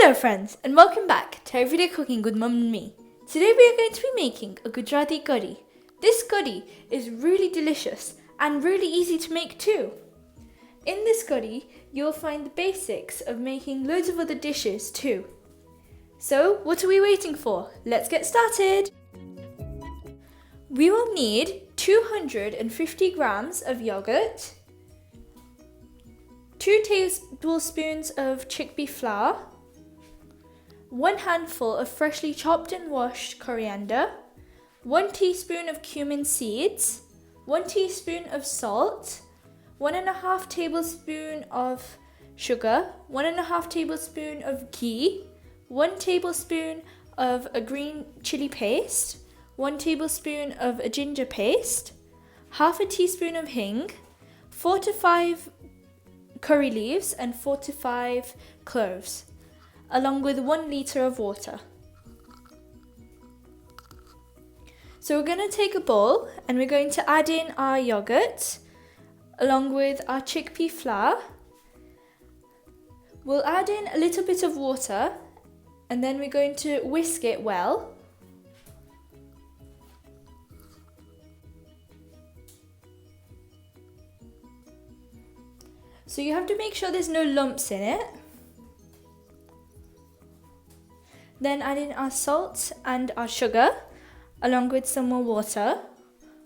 Hello friends and welcome back to Everyday Cooking with Mum and me. Today we are going to be making a Gujarati Kadhi. This curry is really delicious and really easy to make too. In this curry you'll find the basics of making loads of other dishes too. So what are we waiting for? Let's get started! We will need 250 grams of yogurt, 2 tablespoons of chickpea flour, 1 handful of freshly chopped and washed coriander, 1 teaspoon of cumin seeds, 1 teaspoon of salt, 1.5 tablespoon of sugar, 1.5 tablespoon of ghee, 1 tablespoon of a green chili paste, 1 tablespoon of a ginger paste, half a teaspoon of hing, 4 to 5 curry leaves and 4 to 5 cloves, along with 1 litre of water. So we're going to take a bowl and we're going to add in our yogurt along with our chickpea flour. We'll add in a little bit of water and then we're going to whisk it well. So you have to make sure there's no lumps in it. Then add in our salt and our sugar along with some more water.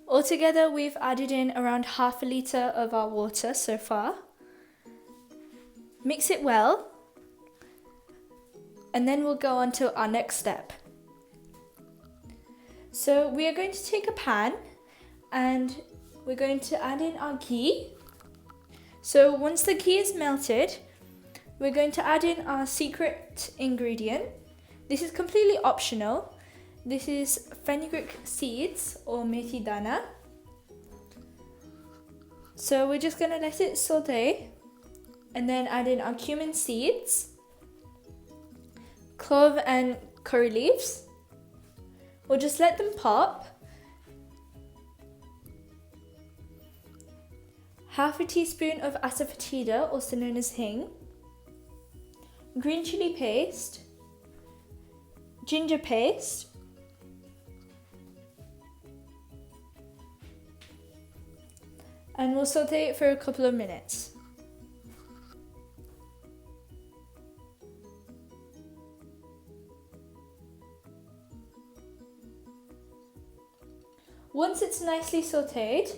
Altogether we've added in around half a litre of our water so far. Mix it well and then we'll go on to our next step. So we are going to take a pan and we're going to add in our ghee. So once the ghee is melted, we're going to add in our secret ingredient. This is completely optional. This is fenugreek seeds or methi dana. So we're just going to let it saute and then add in our cumin seeds, clove and curry leaves. We'll just let them pop. Half a teaspoon of asafoetida, also known as hing, green chili paste, ginger paste, and we'll saute it for a couple of minutes. Once it's nicely sauteed,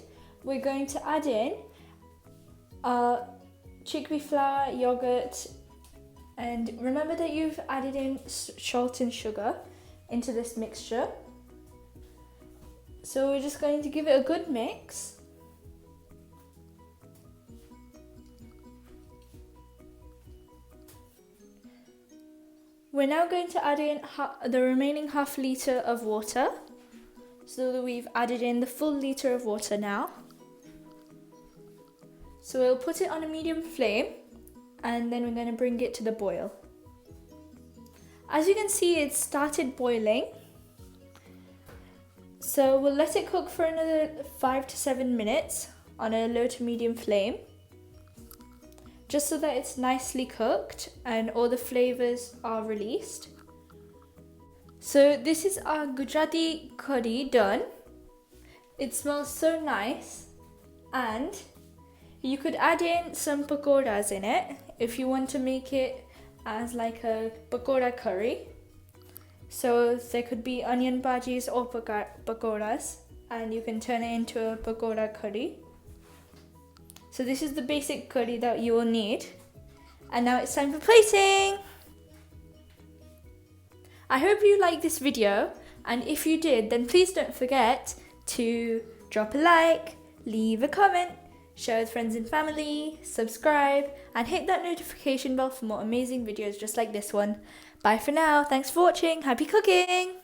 we're going to add in our chickpea flour, yogurt, and remember that you've added in salt and sugar into this mixture. So we're just going to give it a good mix. We're now going to add in the remaining half litre of water. So that we've added in the full litre of water now. So we'll put it on a medium flame and then we're going to bring it to the boil. As you can see, it's started boiling. So we'll let it cook for another 5 to 7 minutes on a low to medium flame, just so that it's nicely cooked and all the flavours are released. So this is our Gujarati Kadhi done. It smells so nice, and you could add in some pakoras in it if you want to make it as like a pakora curry. So there could be onion bhajis or pakoras and you can turn it into a pakora curry. So this is the basic curry that you will need. And now it's time for plating! I hope you liked this video, and if you did, then please don't forget to drop a like, leave a comment, share with friends and family, subscribe, and hit that notification bell for more amazing videos just like this one. Bye for now, thanks for watching, happy cooking!